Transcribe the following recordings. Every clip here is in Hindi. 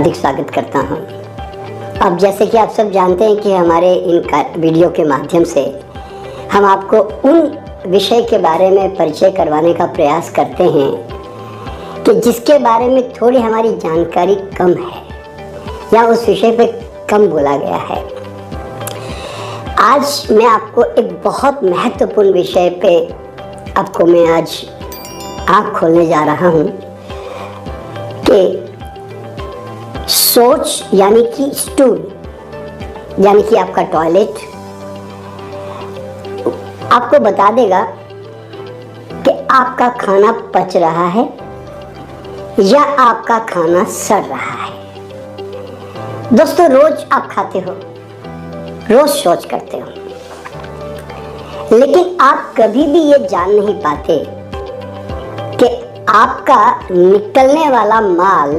हार्दिक स्वागत करता हूं। अब जैसे कि आप सब जानते हैं कि हमारे इन वीडियो के माध्यम से हम आपको उन विषय के बारे में परिचय करवाने का प्रयास करते हैं कि जिसके बारे में थोड़ी हमारी जानकारी कम है या उस विषय पे कम बोला गया है। आज मैं आपको एक बहुत महत्वपूर्ण विषय पे आपको मैं आज आँख खोलने जा रहा हूँ कि शौच यानी कि स्टूल यानी कि आपका टॉयलेट आपको बता देगा कि आपका खाना पच रहा है या आपका खाना सड़ रहा है। दोस्तों, रोज आप खाते हो, रोज शौच करते हो, लेकिन आप कभी भी ये जान नहीं पाते कि आपका निकलने वाला माल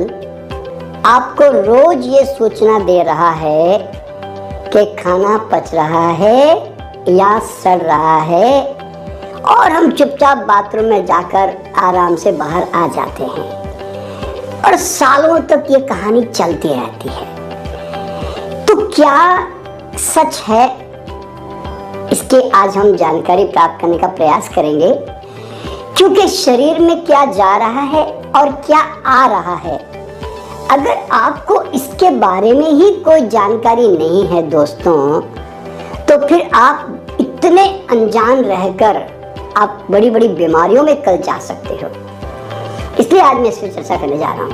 आपको रोज ये सूचना दे रहा है कि खाना पच रहा है या सड़ रहा है, और हम चुपचाप बाथरूम में जाकर आराम से बाहर आ जाते हैं और सालों तक ये कहानी चलती रहती है। तो क्या सच है, इसके आज हम जानकारी प्राप्त करने का प्रयास करेंगे, क्योंकि शरीर में क्या जा रहा है और क्या आ रहा है। अगर आपको इसके बारे में ही कोई जानकारी नहीं है दोस्तों, तो फिर आप इतने अनजान रहकर आप बड़ी बड़ी बीमारियों में कल जा सकते हो। इसलिए आज मैं इस पर चर्चा करने जा रहा हूँ।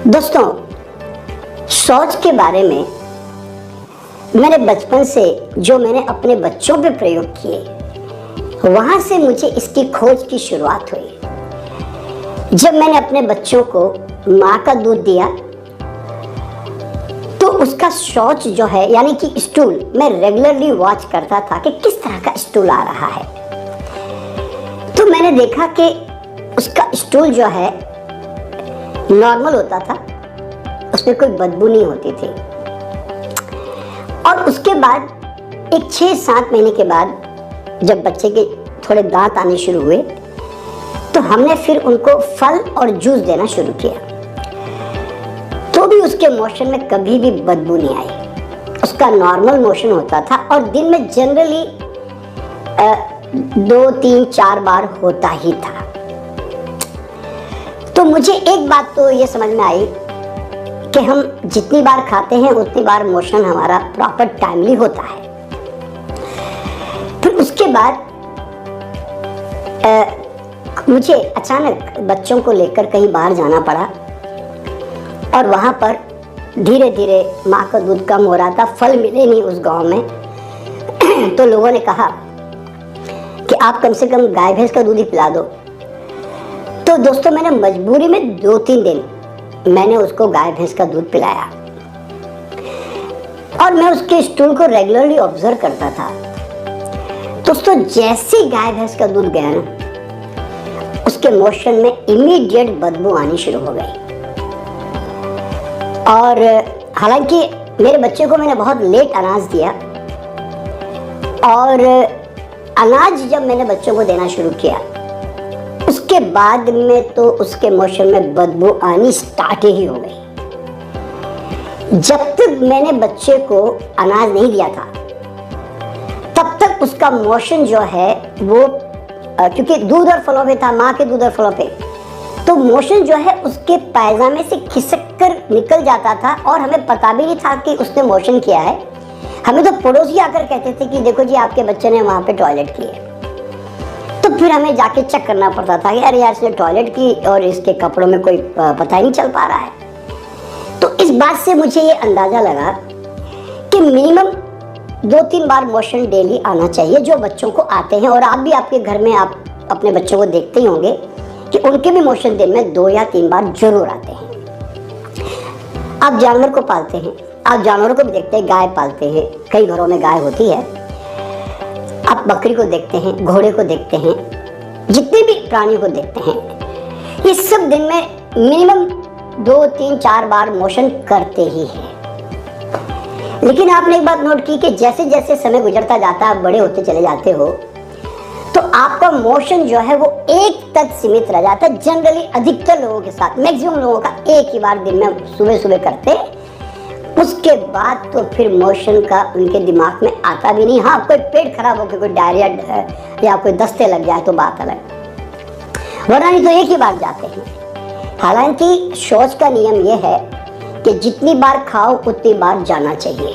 दोस्तों, शौच के बारे में मैंने बचपन से जो मैंने अपने बच्चों पे प्रयोग किए, वहां से मुझे इसकी खोज की शुरुआत हुई। जब मैंने अपने बच्चों को माँ का दूध दिया तो उसका शौच जो है यानी कि स्टूल, मैं रेगुलरली वॉच करता था कि किस तरह का स्टूल आ रहा है। तो मैंने देखा कि उसका स्टूल जो है नॉर्मल होता था, उसमें कोई बदबू नहीं होती थी। और उसके बाद एक 6-7 महीने के बाद जब बच्चे के थोड़े दांत आने शुरू हुए तो हमने फिर उनको फल और जूस देना शुरू किया, तो भी उसके मोशन में कभी भी बदबू नहीं आई। उसका नॉर्मल मोशन होता था और दिन में जनरली 2-3-4 बार होता ही था। तो मुझे एक बात तो ये समझ में आई कि हम जितनी बार खाते हैं उतनी बार मोशन हमारा प्रॉपर टाइमली होता है। फिर उसके बाद मुझे अचानक बच्चों को लेकर कहीं बाहर जाना पड़ा और वहाँ पर धीरे धीरे माँ का दूध कम हो रहा था, फल मिले नहीं उस गांव में। तो लोगों ने कहा कि आप कम से कम गाय भैंस का दूध ही पिला दो। तो दोस्तों, मैंने मजबूरी में 2-3 दिन मैंने उसको गाय भैंस का दूध पिलाया और मैं उसके स्टूल को रेगुलरली ऑब्जर्व करता था। दोस्तों, जैसे गाय भैंस का दूध गया ना, उसके मोशन में इमीडिएट बदबू आनी शुरू हो गई। और हालांकि मेरे बच्चे को मैंने बहुत लेट अनाज दिया, और अनाज जब मैंने बच्चों को देना शुरू किया उसके बाद में तो उसके मोशन में बदबू आनी स्टार्ट ही हो गई। जब तक मैंने बच्चे को अनाज नहीं दिया था तब तक उसका मोशन जो है वो, क्योंकि दूध और फलों पे था, माँ के दूध और फलों पे, तो मोशन जो है उसके पायजामे से खिसक कर निकल जाता था और हमें पता भी नहीं था कि उसने मोशन किया है। हमें तो पड़ोसी आकर कहते थे कि देखो जी, आपके बच्चे ने वहाँ पे टॉयलेट की है। तो फिर हमें जाके चेक करना पड़ता था कि अरे यार, इसने टॉयलेट की और इसके कपड़ों में कोई पता ही नहीं चल पा रहा है। तो इस बात से मुझे ये अंदाज़ा लगा कि मिनिमम 2-3 बार मोशन डेली आना चाहिए, जो बच्चों को आते हैं। और आप भी आपके घर में आप अपने बच्चों को देखते ही होंगे कि उनके भी मोशन दिन में 2 या 3 बार जरूर आते हैं। आप जानवर को पालते हैं, आप जानवरों को भी देखते हैं, गाय पालते हैं, कई घरों में गाय होती है। आप बकरी को देखते हैं, घोड़े को देखते हैं, जितने भी प्राणी को देखते हैं, ये सब दिन में मिनिमम 2-3-4 बार मोशन करते ही हैं। लेकिन आपने एक बात नोट की कि जैसे जैसे समय गुजरता जाता है, आप बड़े होते चले जाते हो, तो आपका मोशन जो है वो एक तक सीमित रह जाता है। जनरली अधिकतर लोगों के साथ, मैक्सिमम लोगों का एक ही बार दिन में सुबह सुबह करते, उसके बाद तो फिर मोशन का उनके दिमाग में आता भी नहीं। हाँ, कोई पेट खराब हो गया, कोई डायरिया या कोई दस्ते लग जाए तो बात अलग, वरना नहीं तो एक ही बार जाते हैं। हालांकि शौच का नियम यह है कि जितनी बार खाओ उतनी बार जाना चाहिए।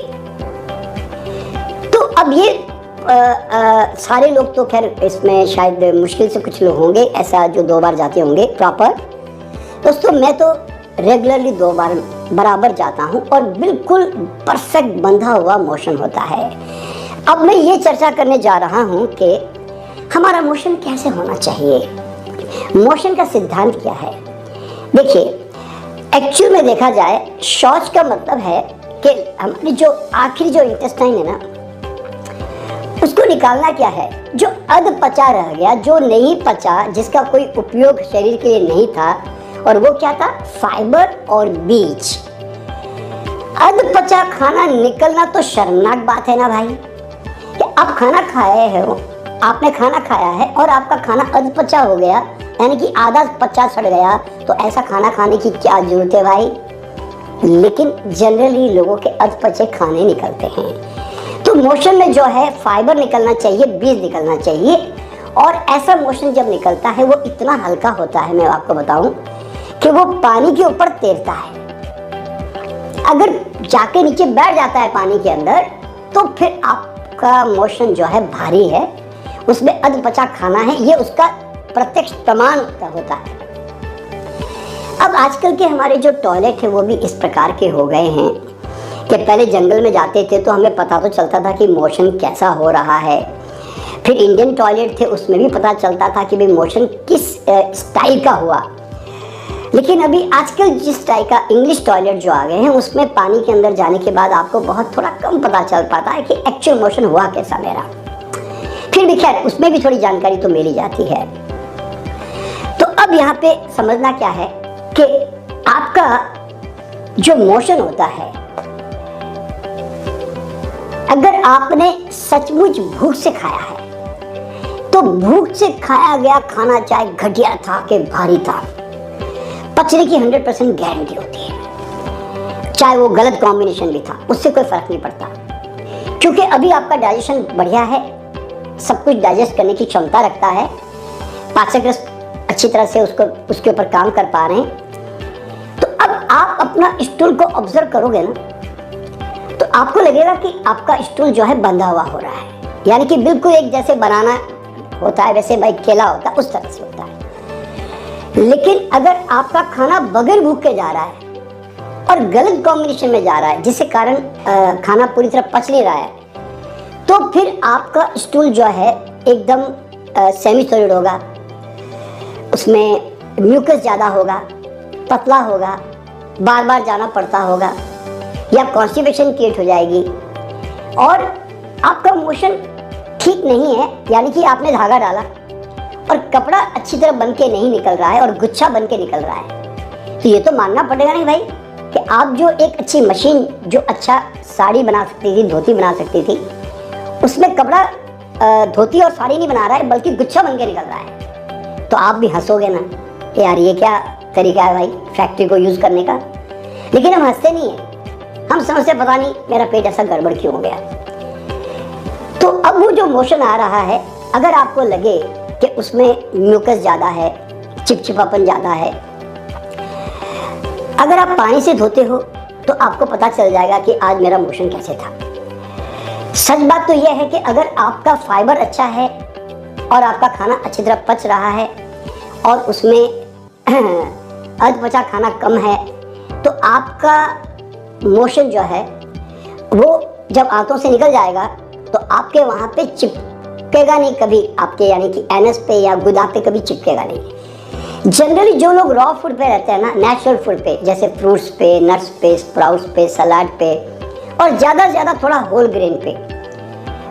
तो अब ये सारे लोग तो खैर इसमें शायद मुश्किल से कुछ लोग होंगे ऐसा जो 2 बार जाते होंगे प्रॉपर। दोस्तों मैं तो रेगुलरली 2 बार बराबर जाता हूँ और बिल्कुल परफेक्ट बंधा हुआ मोशन होता है। अब मैं ये चर्चा करने जा रहा हूँ कि हमारा मोशन कैसे होना चाहिए, मोशन का सिद्धांत क्या है। देखिए, एक्चुअल में देखा जाए शौच का मतलब है कि हमारी जो आखिरी जो इंटेस्टाइन है ना, उसको निकालना क्या है, जो अध पचा रह गया, जो नहीं पचा, जिसका कोई उपयोग शरीर के लिए नहीं था, और वो क्या था, फाइबर और बीज। अध पचा खाना निकलना तो शर्मनाक बात है ना भाई, कि आप खाना खाए हो, आपने खाना खाया है और आपका खाना अध पचा हो गया, यानी कि आधा पचा सड़ गया, तो ऐसा खाना खाने की क्या जरूरत है भाई। लेकिन जनरली लोगों के अध पचे खाने निकलते हैं। तो मोशन में जो है फाइबर निकलना चाहिए, बीज निकलना चाहिए, और ऐसा मोशन जब निकलता है वो इतना हल्का होता है, मैं आपको बताऊं कि वो पानी के ऊपर तैरता है। अगर जाके नीचे बैठ जाता है पानी के अंदर तो फिर आपका मोशन जो है भारी है, उसमें अध पचा खाना है, ये उसका प्रत्यक्ष प्रमाण होता है। अब आजकल के हमारे जो टॉयलेट है वो भी इस प्रकार के हो गए हैं कि पहले जंगल में जाते थे तो हमें पता तो चलता था कि मोशन कैसा हो रहा है। फिर इंडियन टॉयलेट थे, उसमें भी पता चलता था कि भाई मोशन किस स्टाइल का हुआ। लेकिन अभी आजकल जिस टाइप का इंग्लिश टॉयलेट जो आ गए हैं, उसमें पानी के अंदर जाने के बाद आपको बहुत थोड़ा कम पता चल पाता है कि एक्चुअल मोशन हुआ कैसा मेरा। फिर भी खैर उसमें भी थोड़ी जानकारी तो मिल ही जाती है। तो अब यहाँ पे समझना क्या है कि आपका जो मोशन होता है, अगर आपने सचमुच भूख से खाया है तो भूख से खाया गया खाना चाहे घटिया था कि भारी था, पचने की 100% गारंटी होती है। चाहे वो गलत कॉम्बिनेशन भी था, उससे कोई फर्क नहीं पड़ता, क्योंकि अभी आपका डाइजेशन बढ़िया है, सब कुछ डाइजेस्ट करने की क्षमता रखता है, पाचक रस अच्छी तरह से उसके ऊपर काम कर पा रहे हैं। तो अब आप अपना स्टूल को ऑब्जर्व करोगे ना, तो आपको लगेगा कि आपका स्टूल जो है बंधा हुआ हो रहा है, यानी कि बिल्कुल एक जैसे बनाना होता है वैसे भाई केला होता है, उस तरह से होता है। लेकिन अगर आपका खाना बगैर भूख के जा रहा है और गलत कॉम्बिनेशन में जा रहा है, जिसके कारण खाना पूरी तरह पच नहीं रहा है, तो फिर आपका स्टूल जो है एकदम सेमी सॉलिड होगा, उसमें म्यूकस ज़्यादा होगा, पतला होगा, बार बार जाना पड़ता होगा, या कॉन्स्टिपेशन क्रिएट हो जाएगी, और आपका मोशन ठीक नहीं है, यानी कि आपने धागा डाला और कपड़ा अच्छी तरह बन के नहीं निकल रहा है और गुच्छा बन के निकल रहा है। तो ये तो मानना पड़ेगा नहीं भाई कि आप जो एक अच्छी मशीन जो अच्छा साड़ी बना सकती थी, धोती बना सकती थी, उसमें कपड़ा धोती और साड़ी नहीं बना रहा है बल्कि गुच्छा बन के निकल रहा है, तो आप भी हंसोगे ना यार ये क्या तरीका है भाई फैक्ट्री को यूज़ करने का। लेकिन हम हंसते नहीं है, हम समझते पता नहीं मेरा पेट ऐसा गड़बड़ क्यों हो गया। तो अब वो जो मोशन आ रहा है, अगर आपको लगे कि उसमें म्यूकस ज़्यादा है, चिपचिपापन ज़्यादा है, अगर आप पानी से धोते हो तो आपको पता चल जाएगा कि आज मेरा मोशन कैसे था। सच बात तो यह है कि अगर आपका फाइबर अच्छा है और आपका खाना अच्छी तरह पच रहा है और उसमें अध पचा खाना कम है, तो आपका मोशन जो है वो जब आंतों से निकल जाएगा तो आपके वहाँ पे चिपकेगा नहीं कभी, आपके यानी कि एनस पे या गुदा पे कभी चिपकेगा नहीं। जनरली जो लोग रॉ फूड पे रहते हैं ना, नेचुरल फूड पे, जैसे फ्रूट्स पे, नट्स पे, स्प्राउट्स पे, सलाद पे, और ज़्यादा से ज़्यादा थोड़ा होल ग्रेन पे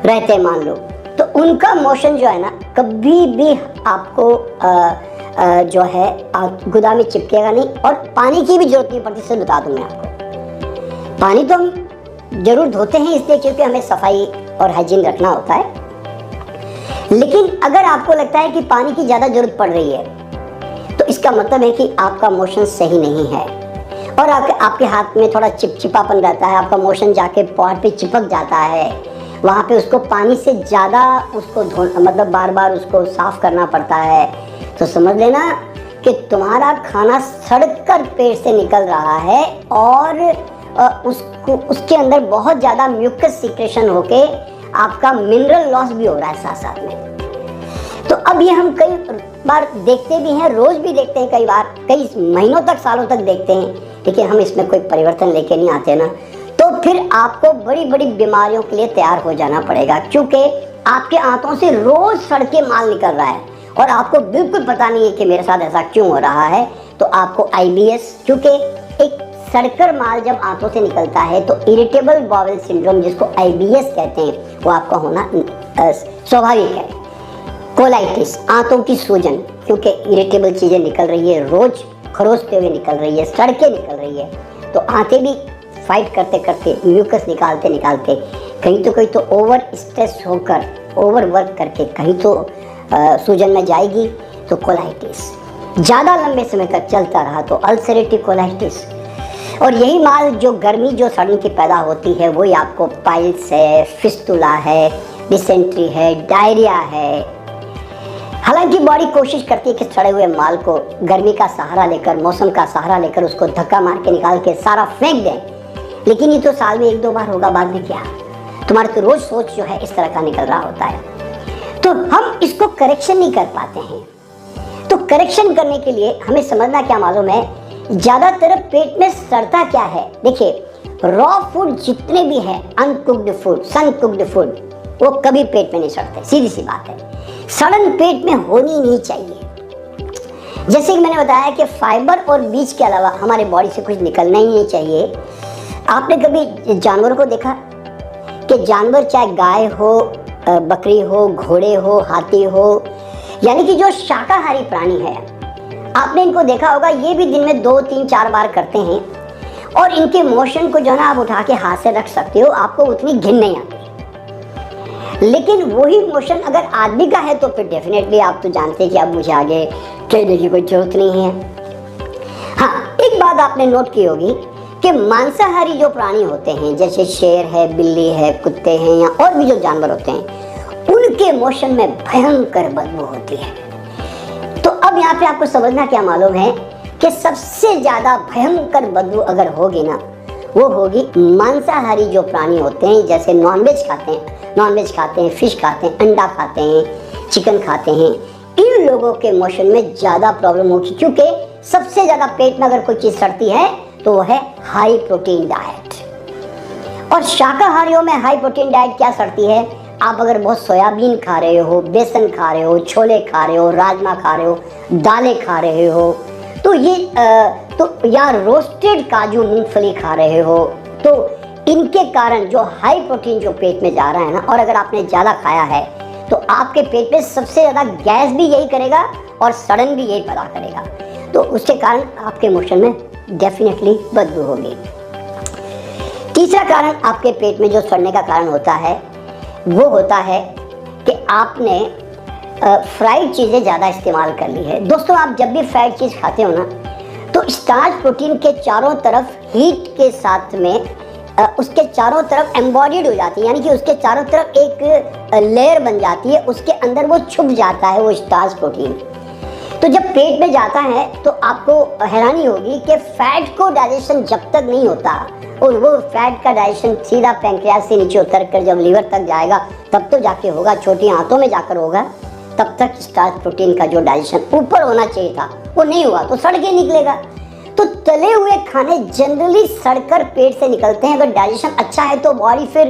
रहते हैं मान लो, तो उनका मोशन जो है ना कभी भी आपको जो है गुदा में चिपकेगा नहीं, और पानी की भी जरूरत नहीं पड़ती। सच बता दूं मैं आपको, पानी तो हम जरूर धोते हैं इसलिए क्योंकि हमें सफाई और हाइजीन रखना होता है, लेकिन अगर आपको लगता है कि पानी की ज़्यादा जरूरत पड़ रही है तो इसका मतलब है कि आपका मोशन सही नहीं है और आपके हाथ में थोड़ा चिपचिपापन रहता है, आपका मोशन जाके पॉट पे चिपक जाता है, वहाँ पे उसको पानी से ज़्यादा उसको मतलब बार बार उसको साफ करना पड़ता है। तो समझ लेना कि तुम्हारा खाना सड़कर पेट से निकल रहा है और उसके अंदर बहुत ज़्यादा म्यूकस सीक्रेशन होके आपका मिनरल लॉस भी हो रहा है साथ साथ में। तो अब ये हम कई बार देखते भी हैं, रोज भी देखते हैं, कई बार कई महीनों तक सालों तक देखते हैं, लेकिन हम इसमें कोई परिवर्तन लेके नहीं आते ना, तो फिर आपको बड़ी बड़ी बीमारियों के लिए तैयार हो जाना पड़ेगा, क्योंकि आपके आंतों से रोज सड़के माल निकल रहा है और आपको बिल्कुल पता नहीं है कि मेरे साथ ऐसा क्यों हो रहा है। तो आपको IBS, क्योंकि एक सड़कर माल जब आंतों से निकलता है तो इरिटेबल बाउल सिंड्रोम, जिसको IBS कहते हैं, वो आपका होना स्वाभाविक है। कोलाइटिस, आंतों की सूजन, क्योंकि इरिटेबल चीज़ें निकल रही है, रोज खरोचते हुए निकल रही है, सड़के निकल रही है, तो आंतें भी फाइट करते करते, म्यूकस निकालते निकालते कहीं तो ओवर स्ट्रेस होकर, ओवर वर्क करके कहीं तो सूजन में जाएगी, तो कोलाइटिस। ज़्यादा लंबे समय तक चलता रहा तो अल्सरेटिव कोलाइटिस। और यही माल जो गर्मी जो सड़न की पैदा होती है वही आपको पाइल्स है, फिस्टुला है, डिसेंट्री है, डायरिया है। हालांकि बॉडी कोशिश करती है कि सड़े हुए माल को गर्मी का सहारा लेकर, मौसम का सहारा लेकर उसको धक्का मार के निकाल के सारा फेंक दें, लेकिन ये तो साल में 1-2 बार होगा, बाद में क्या। तुम्हारे तो रोज सोच जो है इस तरह का निकल रहा होता है, तो हम इसको करेक्शन नहीं कर पाते हैं। तो करेक्शन करने के लिए हमें समझना क्या मालूम है, ज़्यादातर पेट में सड़ता क्या है। देखिए, रॉ फूड जितने भी है, अनकुक्ड फूड, सन कुक्ड फूड, वो कभी पेट में नहीं सड़ते, सीधी सी बात है। सड़न पेट में होनी नहीं चाहिए। जैसे कि मैंने बताया कि फाइबर और बीज के अलावा हमारे बॉडी से कुछ निकलना ही नहीं चाहिए। आपने कभी जानवरों को देखा कि जानवर चाहे गाय हो, बकरी हो, घोड़े हो, हाथी हो, यानी कि जो शाकाहारी प्राणी है, आपने इनको देखा होगा, ये भी दिन में 2, 3, 4 बार करते हैं और इनके मोशन को जो है ना आप उठा के हाथ से रख सकते हो, आपको उतनी घिन नहीं आती। लेकिन वही मोशन अगर आदमी का है तो फिर डेफिनेटली आप तो जानते हैं कि अब मुझे आगे कहने की कोई जरूरत नहीं है। हाँ, एक बात आपने नोट की होगी कि मांसाहारी जो प्राणी होते हैं, जैसे शेर है, बिल्ली है, कुत्ते हैं या और भी जो जानवर होते हैं, उनके मोशन में भयंकर बदबू होती है। तो अब यहाँ पे आपको समझना क्या मालूम है कि सबसे ज्यादा भयंकर बदबू अगर होगी ना, वो होगी मांसाहारी जो प्राणी होते हैं, जैसे नॉनवेज खाते हैं, फिश खाते हैं, अंडा खाते हैं, चिकन खाते हैं, इन लोगों के मोशन में ज़्यादा प्रॉब्लम होगी, क्योंकि सबसे ज़्यादा पेट में अगर कोई चीज़ सड़ती है तो वो है हाई प्रोटीन डाइट। और शाकाहारियों में हाई प्रोटीन डाइट क्या सड़ती है, आप अगर बहुत सोयाबीन खा रहे हो, बेसन खा रहे हो, छोले खा रहे हो, राजमा खा रहे हो, दालें खा रहे हो, तो ये तो या रोस्टेड काजू मूंगफली खा रहे हो, तो इनके कारण जो हाई प्रोटीन जो पेट में जा रहा है ना, और अगर आपने ज़्यादा खाया है तो आपके पेट में सबसे ज़्यादा गैस भी यही करेगा और सड़न भी यही पैदा करेगा, तो उसके कारण आपके मोशन में डेफिनेटली बदबू होगी। तीसरा कारण आपके पेट में जो सड़ने का कारण होता है वो होता है कि आपने फ्राइड चीज़ें ज़्यादा इस्तेमाल कर ली है। दोस्तों, आप जब भी फ्राइड चीज़ खाते हो ना, तो स्टार्च प्रोटीन के चारों तरफ हीट के साथ में उसके चारों तरफ एम्बॉडीड हो जाती है, यानी कि उसके चारों तरफ एक लेयर बन जाती है, उसके अंदर वो छुप जाता है वो स्टार्च प्रोटीन। तो जब पेट में जाता है तो आपको हैरानी होगी कि फैट को डाइजेशन जब तक नहीं होता, और वो फैट का डाइजेशन सीधा पैंक्रियास से नीचे उतर कर जब लीवर तक जाएगा तब तो जाके होगा, छोटी आंतों में जाकर होगा, तब तक स्टार्च प्रोटीन का जो डाइजेशन ऊपर होना चाहिए था वो नहीं हुआ, तो सड़ के निकलेगा। तो तले हुए खाने जनरली सड़कर पेट से निकलते हैं। अगर डाइजेशन अच्छा है तो बॉडी फिर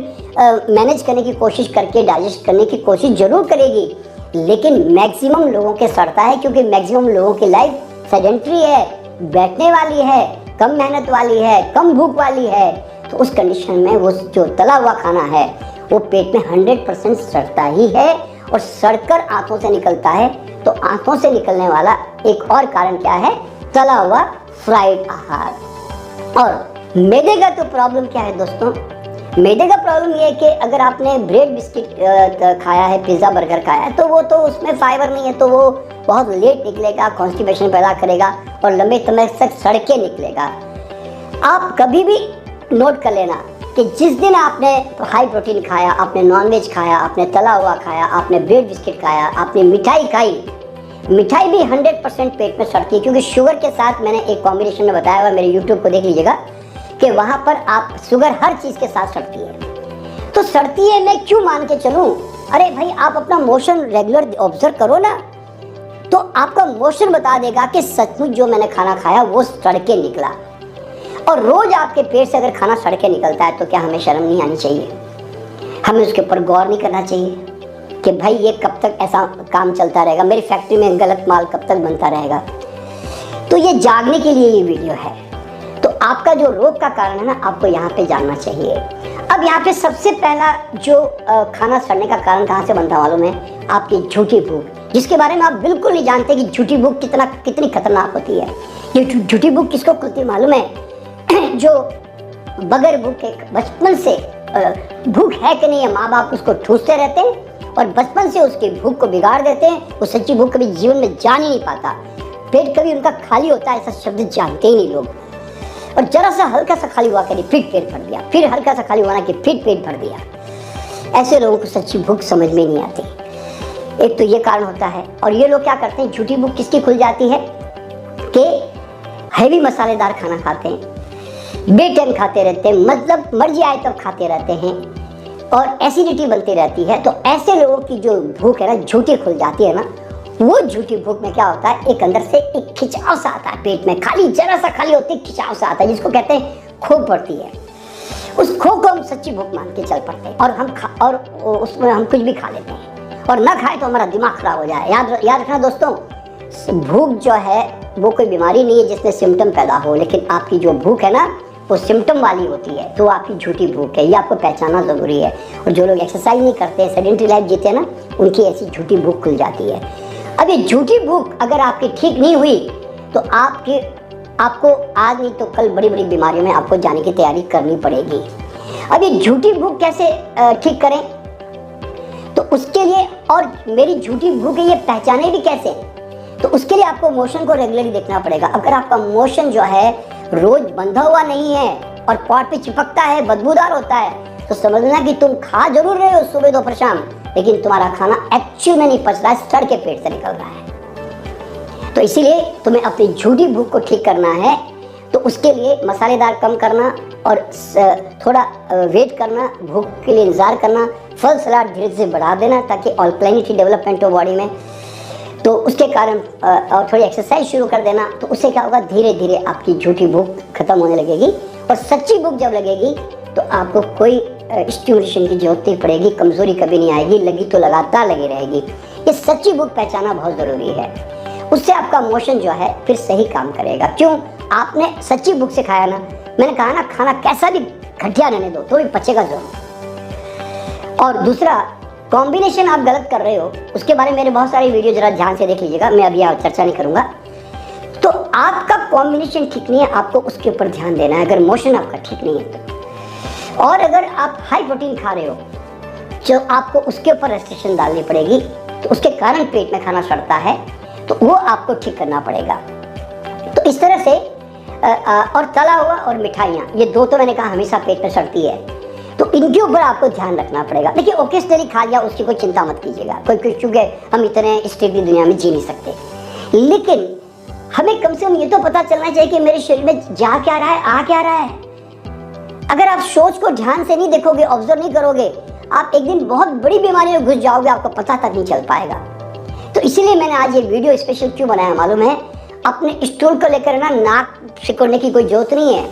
मैनेज करने की कोशिश करके डाइजेस्ट करने की कोशिश जरूर करेगी, लेकिन मैक्सिमम लोगों के सड़ता है, क्योंकि मैक्सिमम लोगों की लाइफ सेडेंट्री है, बैठने वाली है, कम मेहनत वाली है, कम भूख वाली है। तो उस कंडीशन में वो जो तला हुआ खाना है वो पेट में 100% सड़ता ही है, और सड़कर आंतों से निकलता है। तो आंतों से निकलने वाला एक और कारण क्या है, तला हुआ फ्राइड आहार। और मैदे का तो प्रॉब्लम क्या है दोस्तों, मैदे का प्रॉब्लम ये है कि अगर आपने ब्रेड बिस्किट खाया है, पिज़्ज़ा बर्गर खाया है, तो वो तो उसमें फाइबर नहीं है, तो वो बहुत लेट निकलेगा, कॉन्स्टिपेशन पैदा करेगा और लंबे समय तक सड़ के निकलेगा। आप कभी भी नोट कर लेना कि जिस दिन आपने हाई प्रोटीन खाया, आपने नॉनवेज खाया, आपने तला हुआ खाया, आपने ब्रेड बिस्किट खाया, आपने मिठाई खाई, मिठाई भी 100% पेट में सड़ती है, क्योंकि शुगर के साथ मैंने एक कॉम्बिनेशन में बताया हुआ, मेरे यूट्यूब को देख लीजिएगा कि वहाँ पर आप शुगर हर चीज़ के साथ सड़ती है। तो सड़ती है मैं क्यों मान के चलूँ? अरे भाई, आप अपना मोशन रेगुलर ऑब्जर्व करो ना, तो आपका मोशन बता देगा कि सचमुच जो मैंने खाना खाया वो सड़ के निकला। और रोज़ आपके पेट से अगर खाना सड़ के निकलता है तो क्या हमें शर्म नहीं आनी चाहिए? हमें उसके ऊपर गौर नहीं करना चाहिए कि भाई ये कब तक ऐसा काम चलता रहेगा, मेरी फैक्ट्री में गलत माल कब तक बनता रहेगा? तो ये जागने के लिए ये वीडियो है। तो आपका जो रोग का कारण है ना, आपको यहाँ पे जानना चाहिए। अब यहाँ पे सबसे पहला जो खाना सड़ने का कारण कहाँ से बनता मालूम है? आपकी झूठी भूख, जिसके बारे में आप बिल्कुल नहीं जानते कि झूठी भूख कितनी खतरनाक होती है। ये झूठी भूख किसको खुलती है मालूम है? जो बगैर भूख के बचपन से भूख है कि नहीं है, माँ बाप उसको ठूसते रहते हैं और बचपन से उसकी भूख को बिगाड़ देते हैं। वो सच्ची भूख कभी जीवन में जान ही नहीं पाता। पेट कभी उनका खाली होता है, ऐसा शब्द जानते ही नहीं लोग। और जरा सा हल्का सा खाली हुआ कि फिर पेट भर दिया, फिर हल्का सा खाली हुआ ना कि फिर पेट भर दिया। ऐसे लोगों को सच्ची भूख समझ में नहीं आती। एक तो ये कारण होता है। और ये लोग क्या करते हैं, झूठी भूख किसकी खुल जाती है कि हैवी मसालेदार खाना खाते हैं, बेटाइम खाते रहते हैं, मतलब मर्जी आए तब खाते रहते हैं और एसिडिटी बनती रहती है। तो ऐसे लोगों की जो भूख है ना, झूठी खुल जाती है ना, वो झूठी भूख में क्या होता है, एक अंदर से एक खिंचाव सा आता है पेट में, खाली जरा सा खाली होती है, खिंचाव सा आता है, जिसको कहते हैं खोक पड़ती है। उस खोक को हम सच्ची भूख मान के चल पड़ते हैं और उसमें हम कुछ भी खा लेते हैं, और ना खाए तो हमारा दिमाग खराब हो जाए। याद रखना दोस्तों, भूख जो है वो कोई बीमारी नहीं है जिसमें सिम्टम पैदा हो, लेकिन आपकी जो भूख है ना वो सिम्टम वाली होती है, तो आपकी झूठी भूख है। ये आपको पहचानना ज़रूरी है। और जो लोग एक्सरसाइज नहीं करते, सेडेंटरी लाइफ जीते हैं ना, उनकी ऐसी झूठी भूख खुल जाती है। अब ये झूठी भूख अगर आपकी ठीक नहीं हुई तो आपको आज नहीं तो कल बड़ी बड़ी बीमारियों में आपको जाने की तैयारी करनी पड़ेगी। अब ये झूठी भूख कैसे ठीक करें? तो उसके लिए, और मेरी झूठी भूख है ये पहचाने भी कैसे? तो उसके लिए आपको मोशन को रेगुलरली देखना पड़ेगा। अगर आपका मोशन जो है रोज बंधा हुआ नहीं है और पॉट पे चिपकता है, बदबूदार होता है, तो समझना कि तुम खा जरूर रहे हो सुबह दोपहर शाम, लेकिन तुम्हारा खाना एक्चुअल में नहीं पच रहा है, सड़ के पेट से निकल रहा है। तो इसीलिए तुम्हें अपनी झूठी भूख को ठीक करना है। तो उसके लिए मसालेदार कम करना और थोड़ा वेट करना, भूख के लिए इंतज़ार करना, फल सलाद धीरे धीरे बढ़ा देना ताकि ऑल्कलाइनिटी डेवलपमेंट हो बॉडी में। तो उसके कारण और थोड़ी एक्सरसाइज शुरू कर देना, तो उससे क्या होगा, धीरे धीरे आपकी झूठी भूख खत्म होने लगेगी। और सच्ची भूख जब लगेगी तो आपको कोई स्टिमुलेशन की जरूरत नहीं पड़ेगी, कमजोरी कभी नहीं आएगी, लगी तो लगातार लगी रहेगी। ये सच्ची भूख पहचाना बहुत ज़रूरी है। उससे आपका मोशन जो है फिर सही काम करेगा। क्यों? आपने सच्ची भूख से खाया ना, मैंने कहा ना, खाना कैसा भी घटिया रहने दो तो भी पचेगा जरूर। और दूसरा, कॉम्बिनेशन आप गलत कर रहे हो, उसके बारे में मेरे बहुत सारे वीडियो जरा ध्यान से देख लीजिएगा, मैं अभी यहाँ चर्चा नहीं करूँगा। तो आपका कॉम्बिनेशन ठीक नहीं है, आपको उसके ऊपर ध्यान देना है, अगर मोशन आपका ठीक नहीं है तो। और अगर आप हाई प्रोटीन खा रहे हो, जो आपको उसके ऊपर रेस्ट्रिक्शन डालनी पड़ेगी, तो उसके कारण पेट में खाना सड़ता है, तो वो आपको ठीक करना पड़ेगा। तो इस तरह से और तला हुआ और मिठाइयाँ, ये दो तो मैंने कहा हमेशा पेट में सड़ती है, तो इनके ऊपर आपको ध्यान रखना पड़ेगा। देखिए, ओकेजनली खा लिया उसकी कोई चिंता मत कीजिएगा, कोई चूंकि हम इतने स्टेबल दुनिया में जी नहीं सकते, लेकिन हमें कम से कम ये तो पता चलना चाहिए कि मेरे शरीर में जा क्या रहा है, आ क्या रहा है। अगर आप सोच को ध्यान से नहीं देखोगे, ऑब्जर्व नहीं करोगे, आप एक दिन बहुत बड़ी बीमारी में घुस जाओगे, आपको पता तक नहीं चल पाएगा। तो इसीलिए मैंने आज ये वीडियो स्पेशल क्यों बनाया मालूम है? अपने स्टूल को लेकर ना नाक सिकोड़ने की कोई जरूरत नहीं है।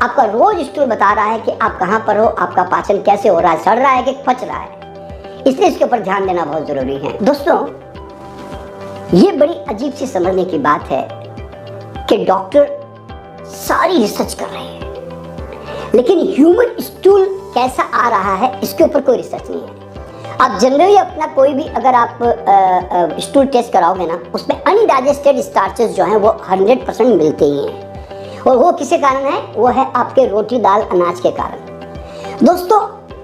आपका रोज स्टूल बता रहा है कि आप कहाँ पर हो, आपका पाचन कैसे हो रहा है, सड़ रहा है कि पच रहा है, इसलिए इसके ऊपर ध्यान देना बहुत जरूरी है। दोस्तों, ये बड़ी अजीब सी समझने की बात है कि डॉक्टर सारी रिसर्च कर रहे हैं, लेकिन ह्यूमन स्टूल कैसा आ रहा है इसके ऊपर कोई रिसर्च नहीं है। आप जनरली अपना कोई भी अगर आप स्टूल टेस्ट कराओगे ना, उसमें अनडाइजेस्टेड स्टार्चेस जो हैं वो 100% मिलते ही हैं, और वो किसके कारण है? वो है आपके रोटी दाल अनाज के कारण। दोस्तों,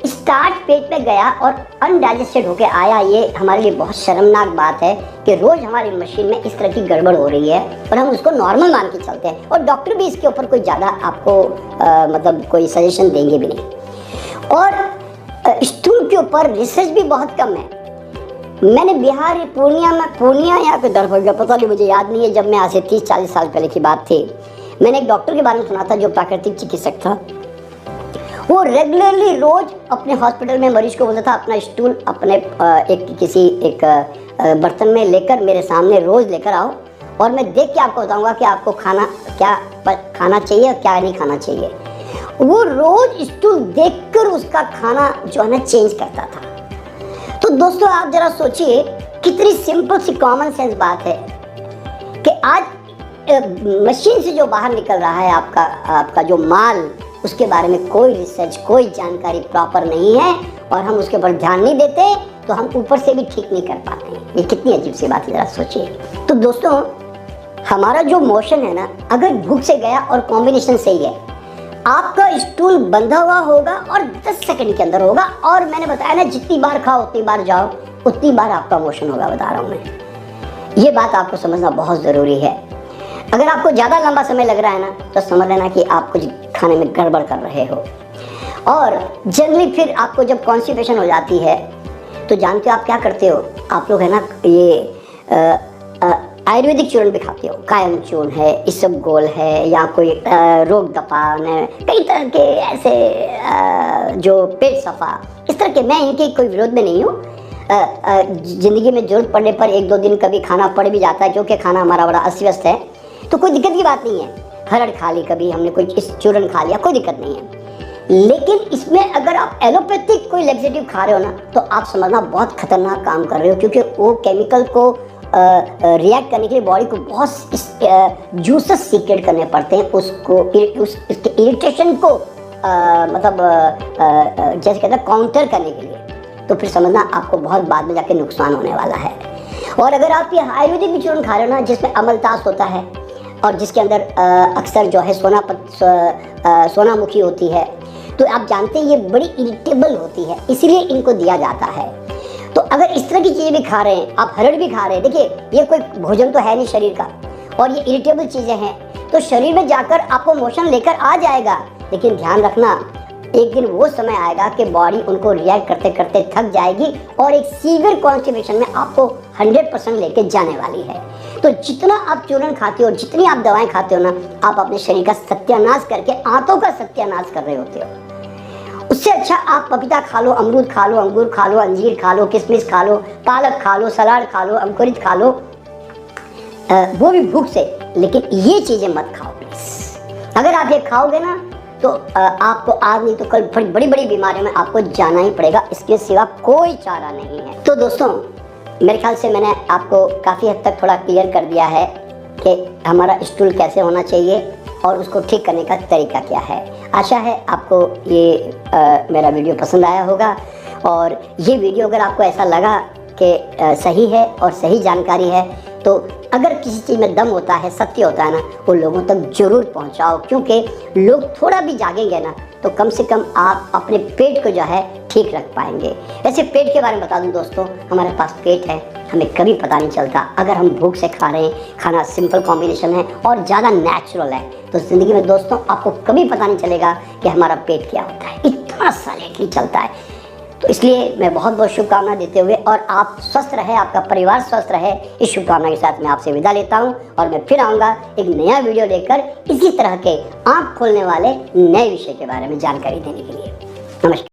स्टार्च पेट में गया और अनडाइजेस्टेड होके आया, ये हमारे लिए बहुत शर्मनाक बात है कि रोज हमारी मशीन में इस तरह की गड़बड़ हो रही है और हम उसको नॉर्मल मान के चलते हैं, और डॉक्टर भी इसके ऊपर कोई ज़्यादा आपको मतलब कोई सजेशन देंगे भी नहीं। और स्टूल के ऊपर रिसर्च भी बहुत कम है। मैंने बिहार पूर्णिया या फिर दरभंगा, पता नहीं, मुझे याद नहीं है, जब मैं आज से 30-40 साल पहले की बात थी, मैंने एक डॉक्टर के बारे में सुना था जो प्राकृतिक चिकित्सक था। वो रेगुलरली रोज अपने हॉस्पिटल में मरीज को बोलता था अपना स्टूल अपने एक बर्तन में लेकर मेरे सामने रोज लेकर आओ, और मैं देख के आपको बताऊंगा कि आपको खाना क्या खाना चाहिए और क्या नहीं खाना चाहिए। वो रोज स्टूल देखकर उसका खाना जो है ना चेंज करता था। तो दोस्तों आप जरा सोचिए कितनी सिंपल सी कॉमन सेंस बात है कि आज मशीन से जो बाहर निकल रहा है आपका जो माल, उसके बारे में कोई रिसर्च, कोई जानकारी प्रॉपर नहीं है, और हम उसके ऊपर ध्यान नहीं देते, तो हम ऊपर से भी ठीक नहीं कर पाते हैं। ये कितनी अजीब सी बात है, जरा सोचिए। तो दोस्तों हमारा जो मोशन है ना, अगर भूख से गया और कॉम्बिनेशन सही है, आपका स्टूल बंधा हुआ होगा और 10 सेकंड के अंदर होगा, और मैंने बताया ना जितनी बार खाओ उतनी बार जाओ, उतनी बार आपका मोशन होगा, बता रहा हूँ मैं। ये बात आपको समझना बहुत ज़रूरी है। अगर आपको ज़्यादा लंबा समय लग रहा है ना, तो समझ लेना कि आप कुछ खाने में गड़बड़ कर रहे हो। और जनरली फिर आपको जब कॉन्स्टिपेशन हो जाती है, तो जानते हो आप क्या करते हो, आप लोग है ना ये आयुर्वेदिक चूर्ण भी खाते हो, कायम चूर्ण है, इसबगोल है, या कोई रोग दपान है, कई तरह के ऐसे जो पेट सफ़ा, इस तरह के। मैं इनके कोई विरोध में नहीं हूँ। ज़िंदगी में जरूरत पड़ने पर 1-2 दिन कभी खाना पड़ भी जाता है, जो कि खाना हमारा बड़ा अस्त व्यस्त है, तो कोई दिक्कत की बात नहीं है। हरड़ खा ली कभी हमने, कोई इस चूर्ण खा लिया, कोई दिक्कत नहीं है। लेकिन इसमें अगर आप एलोपैथिक कोई लैक्सेटिव खा रहे हो ना, तो आप समझना बहुत खतरनाक काम कर रहे हो, क्योंकि वो केमिकल को रिएक्ट करने के लिए बॉडी को बहुत जूसेस सीक्रेट करने पड़ते हैं, उसको उसके इरिटेशन को जैसे कहते हैं काउंटर करने के लिए। तो फिर समझना आपको बहुत बाद में जाके नुकसान होने वाला है। और अगर आप ये आयुर्वेदिक चूर्ण खा रहे हो ना, जिसमें अमलतास होता है और जिसके अंदर अक्सर जो है सोनामुखी होती है, तो आप जानते हैं ये बड़ी इरिटेबल होती है, इसीलिए इनको दिया जाता है। तो अगर इस तरह की चीज़ें भी खा रहे हैं, आप हरड़ भी खा रहे हैं, देखिए ये कोई भोजन तो है नहीं शरीर का, और ये इरिटेबल चीज़ें हैं, तो शरीर में जाकर आपको मोशन लेकर आ जाएगा। लेकिन ध्यान रखना, एक दिन वो समय आएगा कि बॉडी उनको रिएक्ट करते करते थक जाएगी, और एक सीवियर कॉन्स्टिपेशन में आपको 100% लेके जाने वाली है। तो जितना आप चूर्ण खाते हो, जितनी आप दवाएं खाते हो ना, आप अपने शरीर का सत्यानाश करके आंतों का सत्यानाश कर रहे होते हो। उससे अच्छा आप पपीता खा लो, अमरूद खा लो, अंगूर खा लो, अंजीर खा लो, किशमिश खा लो, पालक खा लो, सलाद खा लो, अंकुरित खा लो, वो भी भूख से। लेकिन ये चीज़ें मत खाओ प्लीज। अगर आप ये खाओगे ना, तो आपको आज नहीं तो कल बड़ी बड़ी बीमारियों में आपको जाना ही पड़ेगा, इसके सिवा कोई चारा नहीं है। तो दोस्तों मेरे ख्याल से मैंने आपको काफ़ी हद तक थोड़ा क्लियर कर दिया है कि हमारा स्टूल कैसे होना चाहिए और उसको ठीक करने का तरीका क्या है। आशा है आपको ये मेरा वीडियो पसंद आया होगा, और ये वीडियो अगर आपको ऐसा लगा कि सही है और सही जानकारी है, तो अगर किसी चीज़ में दम होता है, सत्य होता है ना, वो लोगों तक जरूर पहुंचाओ, क्योंकि लोग थोड़ा भी जागेंगे ना, तो कम से कम आप अपने पेट को जो है ठीक रख पाएंगे। वैसे पेट के बारे में बता दूं दोस्तों, हमारे पास पेट है, हमें कभी पता नहीं चलता। अगर हम भूख से खा रहे हैं, खाना सिंपल कॉम्बिनेशन है और ज़्यादा नेचुरल है, तो ज़िंदगी में दोस्तों आपको कभी पता नहीं चलेगा कि हमारा पेट क्या होता है, इतना साइलेंटली चलता है। तो इसलिए मैं बहुत बहुत शुभकामना देते हुए, और आप स्वस्थ रहे, आपका परिवार स्वस्थ रहे, इस शुभकामना के साथ मैं आपसे विदा लेता हूं, और मैं फिर आऊँगा एक नया वीडियो लेकर इसी तरह के आँख खोलने वाले नए विषय के बारे में जानकारी देने के लिए। नमस्कार।